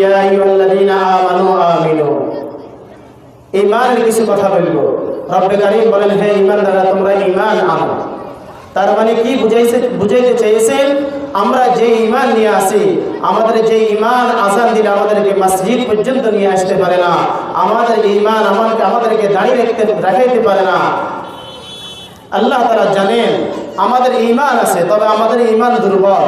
ইয়া আইয়ুহাল্লাযীনা আমানু আমিনু। ঈমানের কিছু কথা বলবো। রব্বে কারীম বলেন, হে ঈমানদাররা তোমরা ঈমান আনো। তার মানে কি বুঝাইতে চেয়েছেন? আমরা যে ঈমান নিয়ে আসি, আমাদের যে ঈমান আযান দিলে আমাদেরকে মসজিদ পর্যন্ত নিয়ে আসতে পারে না, আমাদের ঈমান আমাদেরকে দাঁড়িয়ে রাখাইতে পারে না। আল্লাহ তাআলা জানেন আমাদের ঈমান আছে, তবে আমাদের ঈমান দুর্বল।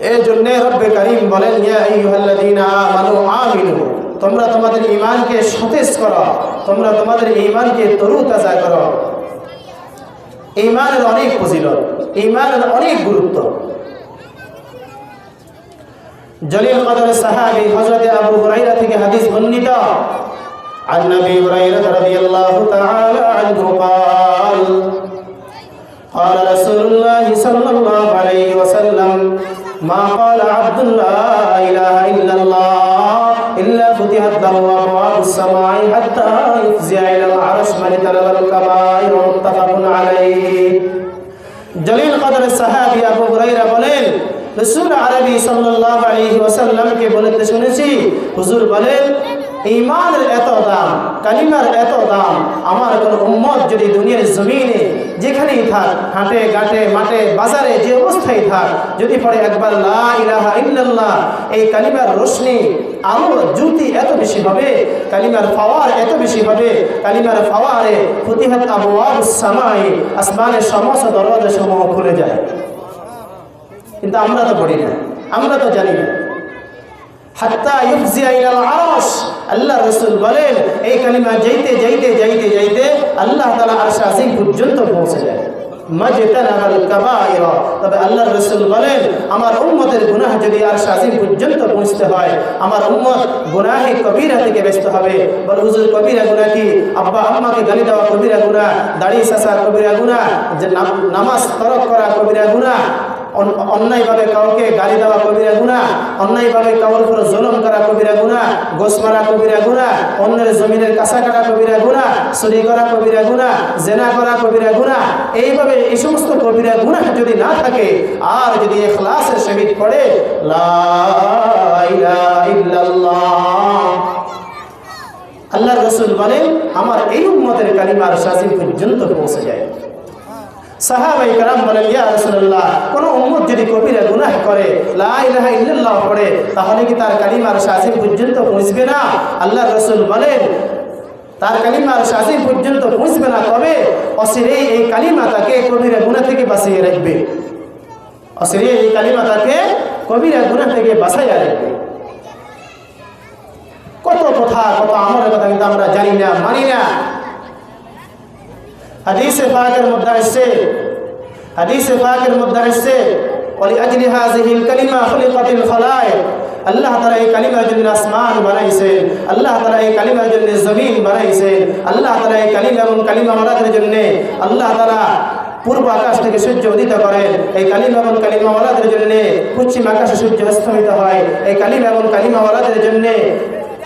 এই জন্য রব্বে কারীম বলেন, ইয়া আইয়ুহাল্লাযীনা আমানু আমিনু, তোমরা তোমাদের ঈমানকে সতেজ করো, তোমরা তোমাদের ঈমানকে তরুতাজা করো। ঈমানের অনেক ফজিলত, ঈমানের অনেক গুরুত্ব। জলিল কদর সাহাবী হযরত আবু হুরায়রা থেকে হাদিস বর্ণিত, عن ابي هريره رضي الله تعالى عنه قال قال رسول الله صلى الله عليه وسلم ما قال عبد لا اله الا الله الا فتحت له ابواب السماء حتى يفزع الى العرش من طلب الكبائر متفق عليه। জলিল কদর সাহাবী আবু হুরায়রা বলেন, রাসূল আরবি সাল্লাল্লাহু আলাইহি ওয়াসাল্লামকে বলতে শুনেছি, হুজুর বলেন, ঈমানের এত দাম, কালিমার এত দাম, আমার কোন উম্মত যদি দুনিয়ার জমিনে যেখানেই থাক, হাটে ঘাটে মাঠে বাজারে যে অবস্থায় থাক, যদি পড়ে একবার লা ইলাহা ইল্লাল্লাহ, এই কালিমার রোশনি আলো জ্যোতি এত বেশি হবে, কালিমার ফাওয়ার এত বেশি হবে, কালিমার ফাওয়ারে ফুতিহাত আবওয়াবুস সামাই, আসমানের সমস্ত দরজা সমূহ খুলে যায়। কিন্তু আমরা তো পড়ি না, আমরা তো জানি না। হাত্তা ইউফজিয়া ইলাল আরশ, আল্লাহ রাসূল বলেন এই কালিমা যাইতে যাইতে যাইতে যাইতে আল্লাহ তাআলা আরশ আজিম পর্যন্ত পৌঁছে যায়। মাজতানাবাল কাবায়র, তবে আল্লাহ রাসূল বলেন আমার উম্মতের গুনাহ যদি আরশ আজিম পর্যন্ত পৌঁছতে হয়, আমার উম্মত গুনাহে কবিরা থেকে ব্যস্ত হবে। বল হুজুর কবিরা গুনাহ কি? আব্বা আম্মাকে গালি দেওয়া কবিরা গুনাহ, দাড়ি চাচা কবিরা গুনাহ, যে নামাজ তরক করা কবিরা গুনাহ, অন্যায়ভাবে কাউকে গালি দেওয়া কবিরা গুনাহ, অন্যায়ভাবে কাউর উপর জুলুম করা কবিরা গুনাহ, গোশ মারা কবিরা গুনাহ, অন্যের জমিনের কাঁচা কাটা কবিরা গুনাহ, চুরি করা কবিরা গুনাহ, জেনা করা কবিরা গুনাহ। এইভাবে এই সমস্ত কবিরা গুনাহ যদি না থাকে, আর যদি ইখলাসের সহিত পড়ে লা ইলাহা ইল্লাল্লাহ, আল্লাহর রাসূল বলেন আমার এই উম্মতের কালিমা আরশ আজিম পর্যন্ত পৌঁছে যায়। সাহাবাই کرام বলেন, ইয়া রাসূলুল্লাহ, কোন উম্মত যদি কবিরা গুনাহ করে, লা ইলাহা ইল্লাল্লাহ পড়ে, তাহলে কি তার কালিমা আরশ আজিম পর্যন্ত পৌঁছবে না? আল্লাহর রাসূল বলেন তার কালিমা আরশ আজিম পর্যন্ত পৌঁছবে না, তবে অচিরেই এই কালিমা তাকে কবিরা গুনাহ থেকে বাঁচিয়ে রাখবে। অচিরেই এই কালিমা তাকে কবিরা গুনাহ থেকে বাঁচিয়ে রাখবে। কত কথা, কত আমলের কথা কিন্তু আমরা জানি না, মানি না। হাদিসে পাকের মধ্যে আসছে, হাদিসে পাকের মধ্যে আসছে, ওয়ালিআজলি হাযিহিল কালিমা খুলিকাতিল খালায়েক, আল্লাহ তাআলা এই কালিমার জন্য আসমান বানাইছেন, আল্লাহ তাআলা এই কালিমার জন্য জমিন বানাইছেন, আল্লাহ তাআলা এই কালিমা এবং কালিমাওয়ালাদের জন্য আল্লাহ তাআলা পূর্ব আকাশ থেকে সূর্য উদিত করেন, এই কালিমা এবং কালিমাওয়ালাদের জন্য পশ্চিম আকাশে সূর্য অস্তমিত হয়, এই কালিমা এবং কালিমাওয়ালাদের জন্য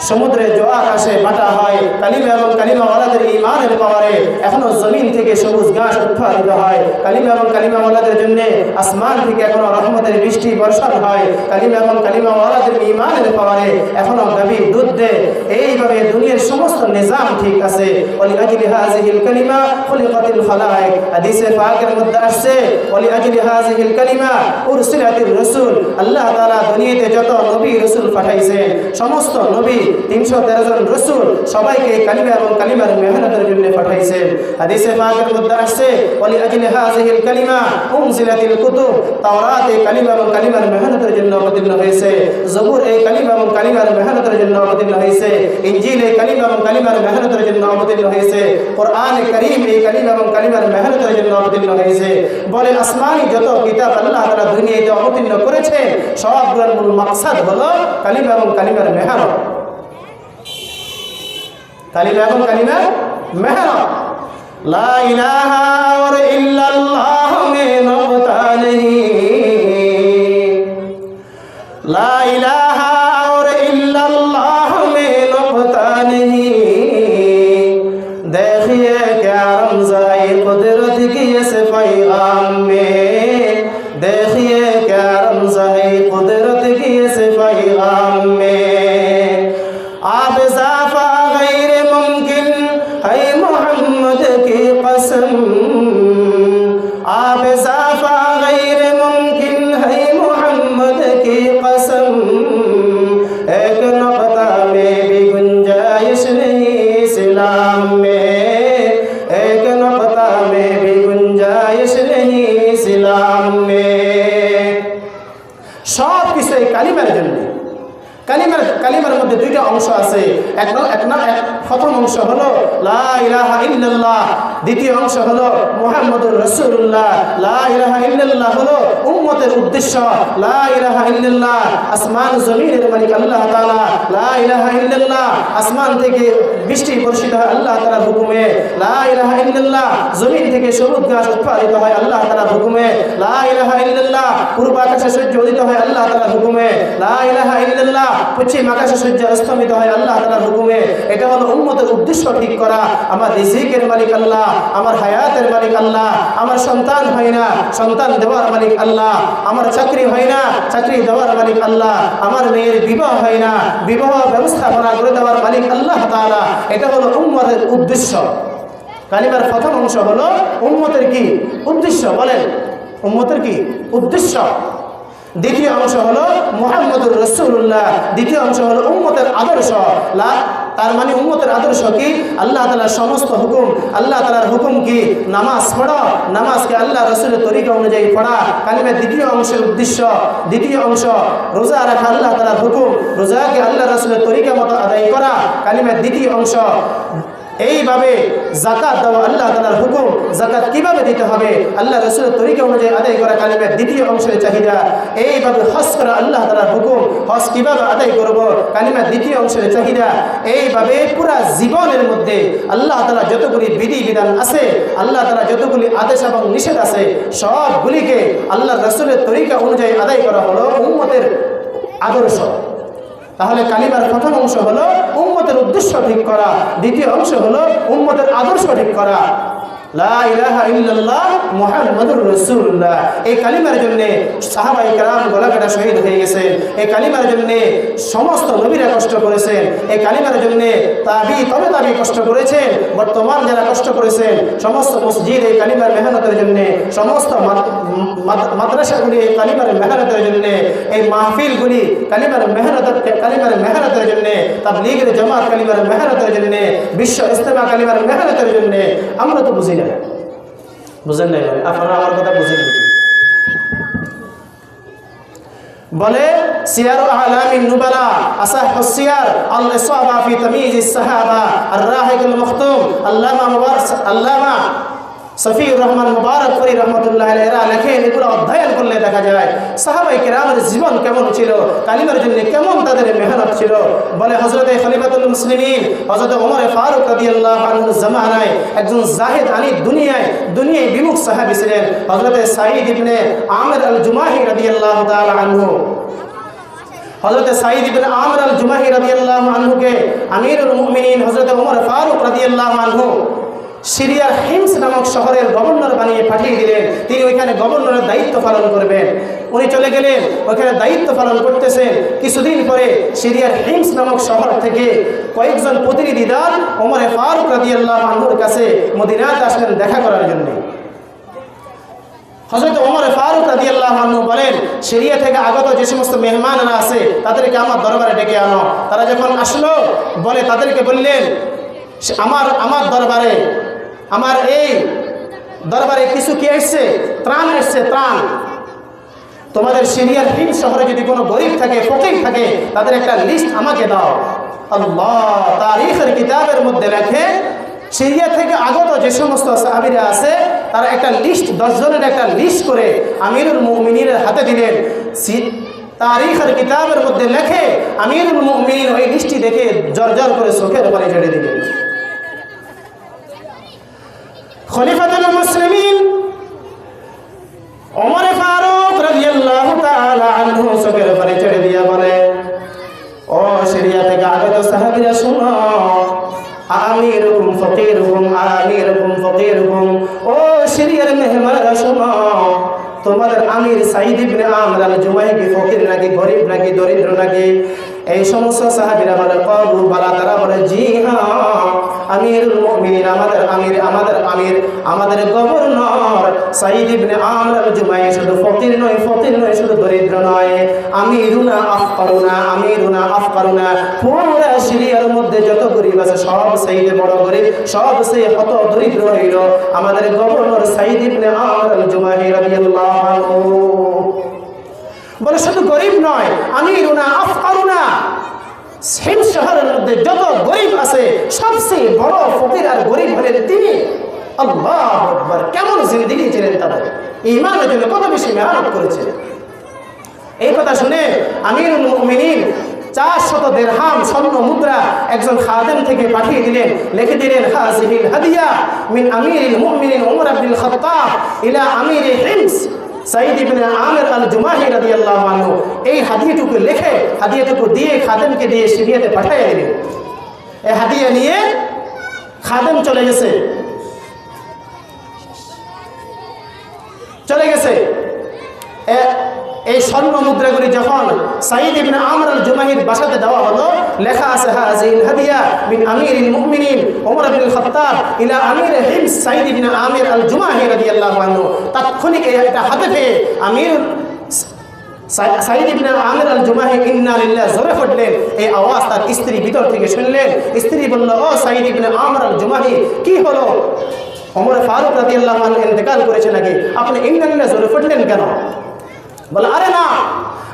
সমুদ্রে জোয়ার আসে, বাটা হয়। কালিমা এবং কালিমাওয়ালাদের ঈমানের পাওয়ারে এখনো জমিন থেকে সবুজ ঘাস উৎপাদিত হয়। কালিমা এবং কালিমাওয়ালাদের জন্য আসমান থেকে এখনো রহমতের বৃষ্টি বর্ষণ হয়। কালিমা এবং কালিমাওয়ালাদের ঈমানের পাওয়ারে এখনো গাভী দুধ দেয়। এইভাবে দুনিয়ার সমস্ত নিজাম ঠিক আছে। ওয়ালিআজলি হাযিহিল কালিমা খুলিকাতিল খালায়েক, হাদিসে পাকের মধ্যে আসছে, ওয়ালিআজলি হাযিহিল কালিমা উরসিলাতির রাসূল, আল্লাহ তাআলা দুনিয়াতে যত নবী রাসূল পাঠাইছেন, সমস্ত নবী 313 জন রাসূল সবাইকে কালিমা এবং কালিমার মেহনতের জন্য পাঠাইছেন। হাদিসে পাকের মধ্যে আসছে, ওয়ালিআজলি হাযিহিল কালিমা উনজিলাতিল কুতুব, তাওরাত এই কালিমা এবং কালিমার মেহনতের জন্য অবতীর্ণ হয়েছে, জবুর এই কালিমা এবং কালিমার মেহনতের জন্য অবতীর্ণ হয়েছে, ইনজিল এই কালিমা এবং কালিমার মেহনতের জন্য অবতীর্ণ হয়েছে, কোরআন কারীম এই কালিমা এবং কালিমার মেহনতের জন্য অবতীর্ণ হয়েছে। বলে আসমানি যত কিতাব আল্লাহ তাআলা দুনিয়াতে অবতীর্ণ করেছে, সবগুলোর মূল মাকসাদ হলো কালিমা এবং কালিমার মেহনত। কালিমা এবং কালিমার মেহনত। লা ইলাহা ইল্লাল্লাহ মে নকতা নেহি, লা ইলাহা ইল্লাল্লাহ মে নকতা নেহি, देखिए क्या रमज़ाए कुदरत की इस पैगाम में, देखिए क्या रमज़ाए कुदरत की इस पैगाम में। কালিমার মধ্যে দুইটা অংশ আছে। প্রথম অংশ হলো লা ইলাহা ইল্লাল্লাহ, দ্বিতীয় অংশ হলো মুহাম্মাদুর রাসূলুল্লাহ। লা ইলাহা ইল্লাল্লাহ হলো উম্মতের উদ্দেশ্য। লা ইলাহা ইল্লাল্লাহ আসমান জমিনের মালিক আল্লাহ তাআলা। লা ইলাহা ইল্লাল্লাহ আসমান থেকে বৃষ্টি বর্ষিত হয় আল্লাহ তাআলার হুকুমে। লা ইলাহা ইল্লাল্লাহ জমিন থেকে সবুজ ঘাস উৎপাদিত হয় আল্লাহ তাআলার হুকুমে। লা ইলাহা ইল্লাল্লাহ পূর্ব আকাশে সূর্য উদিত হয় আল্লাহ তাআলার হুকুমে। লা ইলাহা ইল্লাল্লাহ পশ্চিম আকাশে সূর্য অস্তমিত হয় আল্লাহ তাআলার হুকুমে। এটা হলো উম্মতের উদ্দেশ্য ঠিক করা। আমার রিজিকের মালিক আল্লাহ, আমার হায়াতের মালিক আল্লাহ, আমার সন্তান হয় না, সন্তান দেওয়ার মালিক আল্লাহ, আমার চাকরি হয় না, চাকরি দেওয়ার মালিক আল্লাহ, আমার মেয়ের বিবাহ হয় না, বিবাহ ব্যবস্থাপনা করে দেওয়ার মালিক আল্লাহ তাআলা। এটা হলো উম্মতের উদ্দেশ্য। কালিমার প্রথম অংশ হলো উম্মতের কি উদ্দেশ্য, বলেন উম্মতের কি উদ্দেশ্য। দ্বিতীয় অংশ হলো মুহাম্মাদুর রাসূলুল্লাহ, দ্বিতীয় অংশ হলো উম্মতের আদর্শ। তার মানে উম্মতের আদর্শ কি? আল্লাহ তাআলার সমস্ত হুকুম। আল্লাহ তাআলার হুকুম কি? নামাজ পড়ো, নামাজকে আল্লাহ রাসূলের তরিকা অনুযায়ী পড়া। কালিমার দ্বিতীয় অংশের উদ্দেশ্য। দ্বিতীয় অংশ রোজা রাখা, আল্লাহ তাআলার হুকুম, রোজাকে আল্লাহ রাসূলের তরিকা মতো আদায় করা। কালিমার দ্বিতীয় অংশ এইভাবে যাকাত দেওয়া, আল্লাহ তাআলার হুকুম, যাকাত কিভাবে দিতে হবে আল্লাহ রাসূলের তরিকা অনুযায়ী আদায় করা। কালিমার দ্বিতীয় অংশের চাহিদা। এইভাবে হজ করা, আল্লাহ তাআলার হুকুম, হজ কিভাবে আদায় করব কালিমার দ্বিতীয় অংশের চাহিদা। এইভাবে পুরা জীবনের মধ্যে আল্লাহ তাআলা যতগুলি বিধি বিধান আছে, আল্লাহ তাআলা যতগুলি আদেশ এবং নিষেধ আছে, সবগুলিকে আল্লাহ রাসূলের তরিকা অনুযায়ী আদায় করা হলো উম্মতের আদর্শ। তাহলে কালিমার প্রথম অংশ হলো উম্মতের উদ্দেশ্য ঠিক করা, দ্বিতীয় অংশ হলো উম্মতের আদর্শ ঠিক করা। লা ইলাহা ইল্লাল্লাহ মুহাম্মাদুর রাসূলুল্লাহ। এই কালিমার জন্য সাহাবায়ে কেরাম গলা কাটা শহীদ হয়ে গেছেন। এই কালিমার জন্য সমস্ত নবীরা কষ্ট করেছেন। এই কালিমার জন্য তাবি কষ্ট করেছেন। বর্তমান যারা কষ্ট করেছেন, সমস্ত মসজিদ এই কালিমার মেহনতের জন্য, সমস্ত মাদ্রাসাগুলি এই কালিমার মেহনতের জন্য, এই মাহফিলগুলি কালিমার মেহনতের জন্য, তাবলীগের জামাত কালিমার মেহনতের জন্য, বিশ্ব ইজতেমা কালিমার মেহনতের জন্য। আমরা তো বুঝি না, বুঝেন নাই? আপনারা আমার কথা বুঝেন নাকি? বলে সিয়ারু আলামিন নুবালা, আসাহুস সিয়ার, আল ইসাবা ফি তামিজিস সাহাবা, আর রাহিকুল মখতুম, আল্লামা সফিউর রহমান মুবারকপুরী রহমতুল্লাহ আলাইহি লেখেন, এগুলো অধ্যয়ন করলে দেখা যায় সাহাবায়ে কেরামের জীবন কেমন ছিল, কালিমার জন্য কেমন তাদের মেহনত ছিল। বলে হযরতে খলিফাতুল মুসলিমিন হযরত ওমর ফারুক রাদিয়াল্লাহু আনহু জামানায় একজন জাহিদ আনি দুনিয়ায় বিমুখ সাহাবী ছিলেন হযরতে সাঈদ ইবনে আমির আল জুমাহি রাদিয়াল্লাহু তাআলা আনহু। হযরতে সাঈদ ইবনে আমির আল জুমাহি রাদিয়াল্লাহু আনহুকে আমিরুল মুমিনিন হযরত ওমর ফারুক রাদিয়াল্লাহু আনহু সিরিয়ার হিমস নামক শহরের গভর্নর বানিয়ে পাঠিয়ে দিলেন। তিনি ওইখানে গভর্নরের দায়িত্ব পালন করবেন। উনি চলে গেলেন, ওইখানে দায়িত্ব পালন করতেছেন। কিছুদিন পরে সিরিয়ার হিমস নামক শহর থেকে কয়েকজন প্রতিনিধি দল ওমর ফারুক রাদিয়াল্লাহু আনহুর কাছে মদিনাতে আসলেন দেখা করার জন্য। হযরত ওমর ফারুক রাদিয়াল্লাহু আনহু বলেন, সিরিয়া থেকে আগত যে সমস্ত মেহমানরা আছে তাদেরকে আমার দরবারে ডেকে আনো। তারা যখন আসলো, বলে তাদেরকে বললেন, আমার দরবারে, আমার এই দরবারে কিছু কি এসছে? ত্রাণ এসছে, ত্রাণ। তোমাদের সিরিয়ার হিম শহরে যদি কোনো গরিব থাকে, ফকির থাকে, তাদের একটা লিস্ট আমাকে দাও। আল্লাহ তারিখের কিতাবের মধ্যে লেখে, সিরিয়া থেকে আগত যে সমস্ত সাহাবীরা আছে তারা একটা লিস্ট, 10 জনের একটা লিস্ট করে আমিরুল মুমিনিনের হাতে দিলেন। তারিখের কিতাবের মধ্যে লেখে, আমিরুল মুমিনিন ওই লিস্টটি দেখে জর্জর করে চোখের পানি ছেড়ে দিলেন। খলিফাতুল মুসলিমিন ওমর ফারুক রাদিয়াল্লাহু তাআলা আনহু চোখের পানি ছেড়ে দিয়া বলে, ও সিরিয়া থেকে আগত সাহাবীরা শুনো, আমিরুকুম ফকিরুকুম, ও সিরিয়ার মেহমানরা শুনো, তোমাদের আমির সাঈদ ইবনে আমর আল জুমাহি কি ফকির নাকি, গরিব নাকি, দরিদ্র নাকি? এই সমস্ত সাহাবীরা বলে, ক্বালু বালা, তারা বলে জি হ্যাঁ, আমিরুল মুমিনিন, আমাদের গভর্নর সাঈদ ইবনে আমর আল জুমাহি শুধু ফকির নয়, শুধু দরিদ্র নয়, আমিরুনা আফকারুনা, পুরা সিরিয়ার মধ্যে যত গরিব আছে সব সাইদে বড় গরিব, সব সেই হত দরিদ্র হইল আমাদের গভর্নর সাঈদ ইবনে আমর আল জুমাহি রাদিয়াল্লাহু আনহু। বলে শুধু গরিব নয়, আমিরুনা আফকারুনা, হিম শহরের মধ্যে যত গরিব আছে সবচেয়ে বড় ফকির আর গরিব হলেন তিনি। আল্লাহু আকবার, কেমন জিন্দেগি ছিলেন তাদের, ঈমানের জন্য কত বেশি মেহনত করেছে। এই কথা শুনে আমিরুল মুমিনিন 400 দিরহাম স্বর্ণ মুদ্রা একজন খাদেম থেকে পাঠিয়ে দিলেন, লিখে দিলেন হাযিহিল হাদিয়া মিন আমিরিল মুমিনিন উমর ইবনুল খাত্তাব ইলা আমিরি হিমস সাইদ ইবনে আমির আল জুমাহি রাদিয়াল্লাহু আনহু। এই হাদিয়াটুকু লিখে হাদিয়াটুকু দিয়ে খাদেমকে দিয়ে সিরিয়াতে পাঠিয়ে দিলেন। এই হাদিয়া নিয়ে খাদেম চলে গেছে। এই স্বর্ণ মুদ্রাগুলি যখন সাইদ ইবনে আমর আল জুমাহির বাসাতে দেওয়া হলো, লেখা আছে হাযিহিল হাদিয়া মিন আমিরিল মুমিনিন ওমর ইবনুল খাত্তাব ইলা আমির হিমস সাইদ ইবনে আমির আল জুমাহি রাদিয়াল্লাহু আনহু। তাৎক্ষণিক একটা হাতে পেয়ে আমির সাইদ ইবনে আমির আল জুমাহি ইন্না লিল্লাহ জোরে পড়লেন। এই আওয়াজ তার স্ত্রী ভিতর থেকে শুনলেন। স্ত্রী বলল, ও সাইদ ইবনে আমর আল জুমাহি, কি হলো? ওমর ফারুক রাদিয়াল্লাহু আনহু ইন্তেকাল করেছে নাকি? আপনি ইন্না লিল্লাহ জোরে পড়লেন কেন? বলে, আরে না,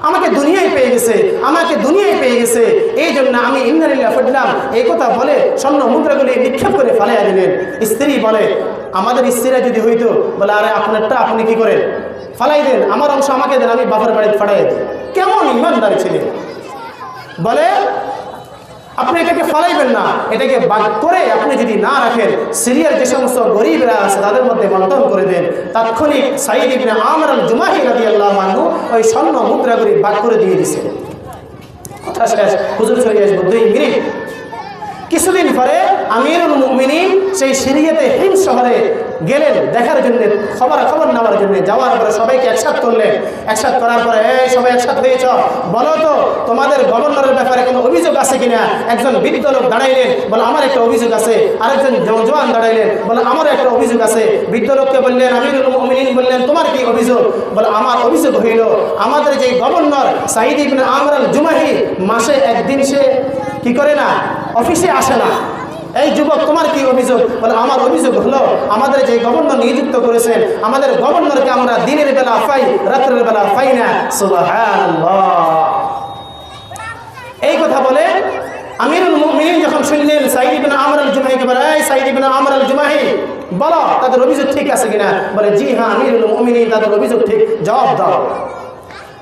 আমাকে দুনিয়ায় পেয়ে গেছে, আমাকে দুনিয়ায় পেয়ে গেছে, এই জন্য আমি ইন্না লিল্লাহ পড়লাম। এই কথা বলে স্বর্ণ মুদ্রাগুলি নিক্ষেপ করে ফালাইয়া দিলেন। স্ত্রী বলে, আমাদের স্ত্রীরা যদি হইতো, বলে আরে আপনারটা আপনি কি করেন, ফালাই দেন, আমার অংশ আমাকে দেন, আমি বাবার বাড়িতে ফাটাই দিই। কেমন ইমানদার ছিলেন! বলে, আপনি এটাকে ফালাইবেন না, এটাকে বাদ করে আপনি যদি না রাখেন, সিরিয়ার যে সমস্ত গরিবরা আছে তাদের মধ্যে বন্টন করে দেন। তাৎক্ষণিক সাইদ ইবনে আমর আল জুমাহি রাদিয়াল্লাহু আনহু ওই স্বর্ণ মুদ্রাগুলি বাদ করে দিয়ে দিছে। কথা শেষ, হুজুর চলে আসবো 2 মিনিট। কিছুদিন পরে আমিরুল মুমিনিন সেই সিরিয়াতে হিম শহরে গেলেন দেখার জন্য, খবর নেওয়ার জন্য। যাওয়ার পরে সবাইকে একসাথ করলেন। একসাথ করার পরে, এই সবাই একসাথ হয়েছ, বলো তো তোমাদের গভর্নরের ব্যাপারে কোনো অভিযোগ আছে কিনা? একজন বৃদ্ধ লোক দাঁড়াইলেন, বলে আমার একটা অভিযোগ আছে। আরেকজন জওয়ান দাঁড়াইলেন, বলে আমার একটা অভিযোগ আছে। বৃদ্ধ লোককে বললেন, আমিরুল মুমিনিন বললেন, তোমার কি অভিযোগ? বলে, আমার অভিযোগ হইল আমাদের যে গভর্নর সাইদ ইবনে আমর আল জুমাহি মাসে একদিন সে কি করে না, অফিসে আসে না। এই যুবক, তোমার কি অভিযোগ? বলে, আমার অভিযোগ হলো আমাদের যে গভর্নর নিযুক্ত করেছেন, আমাদের গভর্নরকে আমরা দিনের বেলা পাই, রাত্রের বেলা পাই না। সুবহানাল্লাহ। এই কথা বলে আমিরুল মুমিনিন যখন শুনলেন সাইদ ইবনে আমর আল জুমাহিকে, বলে, এই সাইদ ইবনে আমর আল জুমাহি, বলো তাদের অভিযোগ ঠিক আছে কিনা? বলে, জি হ্যাঁ আমিরুল মুমিনিন, তাদের অভিযোগ ঠিক, জবাব দাও।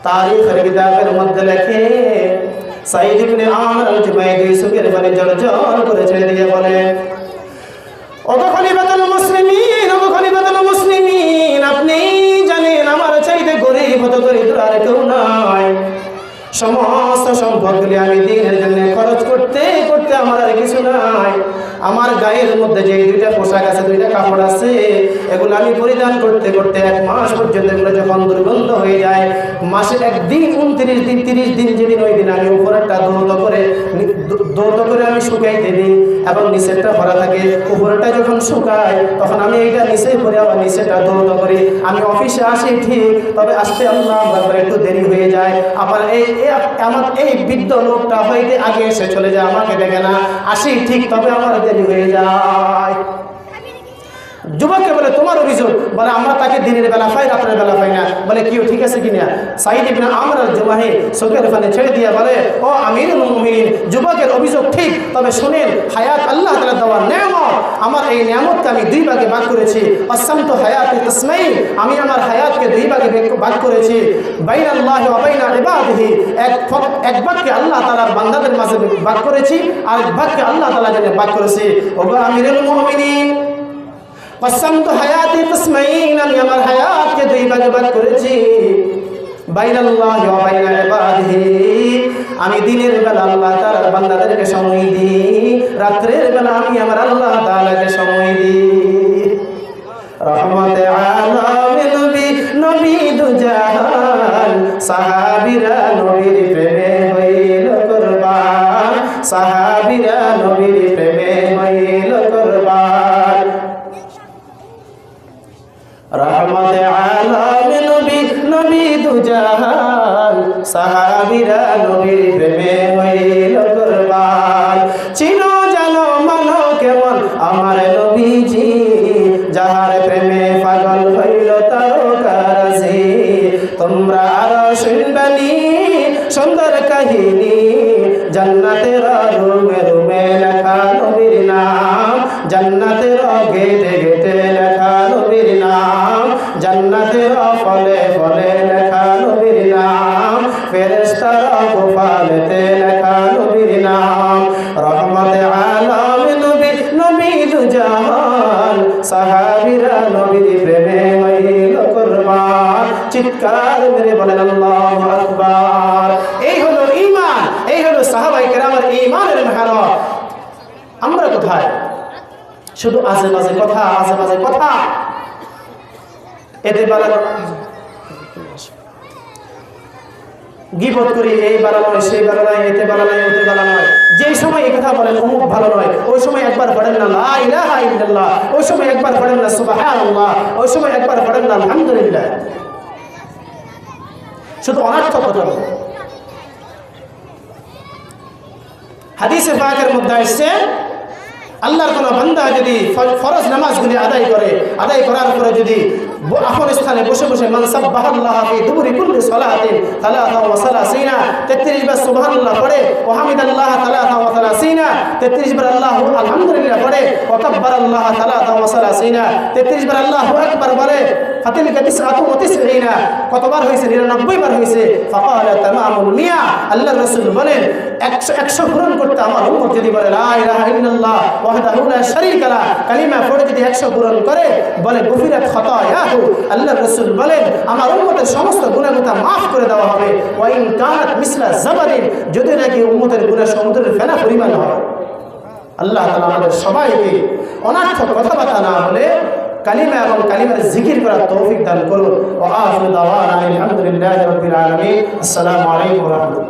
তারিখের কিতাবের মধ্যে লেখে সাইদ ইবনে আমর আল জুমাহি 2 চোখের পানি জল করে ছেড়ে দিয়ে বলে, ওগো খলিফাতুল মুসলিমিন, ওগো খলিফাতুল মুসলিমিন, আপনি জানেন আমার চাইতে গরিব হতে দরিদ্র আর কেউ নয়। সমস্ত সম্পদগুলি আমি দিনের জন্য খরচ করতে করতে আমার আর কিছু নাই। আমার গায়ের মধ্যে যে 2টা পোশাক আছে, 2টা কাপড় আছে, এগুলো আমি পরিধান করতে করতে 1 মাস পর্যন্ত এগুলো যখন দুর্গন্ধ হয়ে যায়, মাসে 1 দিন 29 দিন 30 দিন যেদিন, ওই দিন আমি উপরেরটা দৌড় করে আমি শুকাইতে দিই এবং নিচেরটা ভরা থাকে। উপরেরটা যখন শুকায় তখন আমি এইটা নিচে করে আবার নিচেরটা দৌড় করি। আমি অফিসে আসি ঠিক, তবে আসতে আল্লাহ একটু দেরি হয়ে যায়। আবার আমার এই বৃদ্ধ লোকটা হইতে আগে এসে চলে যায়, আমাকে দেখে না। আসি ঠিক, তবে আমার দেরি হয়ে যায়। যুবককে বলে, তোমার অভিযোগ? বলে, আমরা তাকে দিনের বেলা পাই, রাতের বেলা পাই না। বলে, কিও ঠিক আছে কিনা? সাইদ ইবনে আমর আল জুমাহি চোখের পানি ছেড়ে দিয়ে বলে, ও আমিরুল মুমিনিন, যুবকের অভিযোগ ঠিক, তবে শুনেন, হায়াত আল্লাহ তাআলা দেওয়া নিয়ামত। আমার এই নিয়ামতকে আমি 2 ভাগে ভাগ করেছি। আসামতু হায়াতি ইসমাইল, আমি আমার হায়াতকে 2 ভাগে ভাগ করেছি। বাইনাল্লাহি ওয়া বাইনা ইবাদিহি, এক ভাগকে আল্লাহ তাআলার বান্দাদের মাঝে ভাগ করেছি, আর এক ভাগকে আল্লাহ তাআলার জন্য ভাগ করেছি। ওগো আমিরুল মুমিনিন, কসমতু হায়াতি কিসমাইন, আমি আমার হায়াতকে 2 ভাগে ভাগ করেছি। বাইনাল্লাহি ওয়া বাইনা ইবাদিহি, আমি দিনের বেলা আল্লাহ তাআলার বান্দাদেরকে সময় দিই, রাতের বেলা আমি আমার আল্লাহ তাআলাকে সময় দিই। রহমতে আলামিন নবী, নবী দুজাহান, সাহাবীরা নবীর প্রেমে হইল কুরবান, সাহাবীরা নবীর প্রেমে হইল কুরবান। রহমতে আলামিন নবী, নবী দুজাহান, সাহাবীরা নবীর প্রেমে হইল কুরবান। চিনো জানো মানো কেমন আমার নবীজি, যাহার প্রেমে পাগল হইল তারকারাজি। তোমরা আরো শুনবানি সুন্দর কাহিনী, জান্নাত জান্নাতের রুমে রুমে লেখা নবীর নাম, জান্নাতের গেটে গেটে লেখা নবীর নাম, জান্নাতের ফলে ফলে লেখা নবীর নাম, ফেরেশতার গোপালেতে লেখা নবীর নাম। রহমতে আলম নবী, নবী দুজাহান, সাহাবীরা নবীর প্রেমে হইল কুরবান। চিৎকার মেরে বলেন আল্লাহু আকবার। এই হলো ঈমান, এই হলো সাহাবায়ে কেরামের ঈমানের মেহনত। আমরা কোথায়? শুধু আজে বাজে কথা, আজে বাজে কথা। এতে বলার গীবত করি, এই বালা নয়, সেই বালা নয়, এতে বালা নয়, ওতে বালা নয়। যেই সময় এই কথা বলেন অমুক ভালো নয়, ওই সময় একবার পড়েন না লা ইলাহা ইল্লাল্লাহ, ওই সময় একবার পড়েন না সুবহানাল্লাহ, ওই সময় একবার পড়েন না আলহামদুলিল্লাহ। শুধু অনর্থক কথা বলে। হাদিসে পাকের মধ্যে আসছে, আল্লাহর কোন বান্দা যদি ফরজ নামাজগুলি আদায় করে, আদায় করার পরে যদি আপন স্থানে বসে বসে মান সাব্বাহাল্লাহ ফি দুবুরি কুল্লি সালাতিন সালাতা ওয়া সালাসিনা 33 বার সুবহানাল্লাহ পড়ে, ওয়া হামিদাল্লাহ সালাতা ওয়া সালাসিনা 33 বার আল্লাহু আলহামদুলিল্লাহ পড়ে, ওয়া কাব্বারাল্লাহ সালাতা ওয়া সালাসিনা 33 বার আল্লাহু আকবার বলে, ফাতিলকা 99 কতবার হয়েছে? 99 বার হয়েছে। ফাকালা তামামুল মিয়া, আল্লাহর রাসূল বলেন 100 পূরণ করতে আমার উম্মত যদি বলে লা ইলাহা ইল্লাল্লাহ ওয়াহদাহু লা শারীকা লাহ, কালিমা পড়ে যদি 100 পূরণ করে, বলে গুফিরাত খাতায়াহু, আল্লাহর রাসূল বলেন আমার উম্মতের সমস্ত গুনাহ মাফ করে দেওয়া হবে। ওয়া ইন কানাত মিসলা জাবালিন, যদি নাকি উম্মতের গুনাহ সমুদ্রের ফেনা পরিমাণ হয়। আল্লাহ তাআলা আমাদের সবাইকে অনর্থক কথাবার্তা না বলে কালিমা এবং কালিমার জিকির করার তৌফিক দান করুন। ওয়া আখিরু দাওয়ানা আলহামদুলিল্লাহি রাব্বিল আলামিন। আসসালামু আলাইকুম ওয়া রাহমাতুল্লাহ।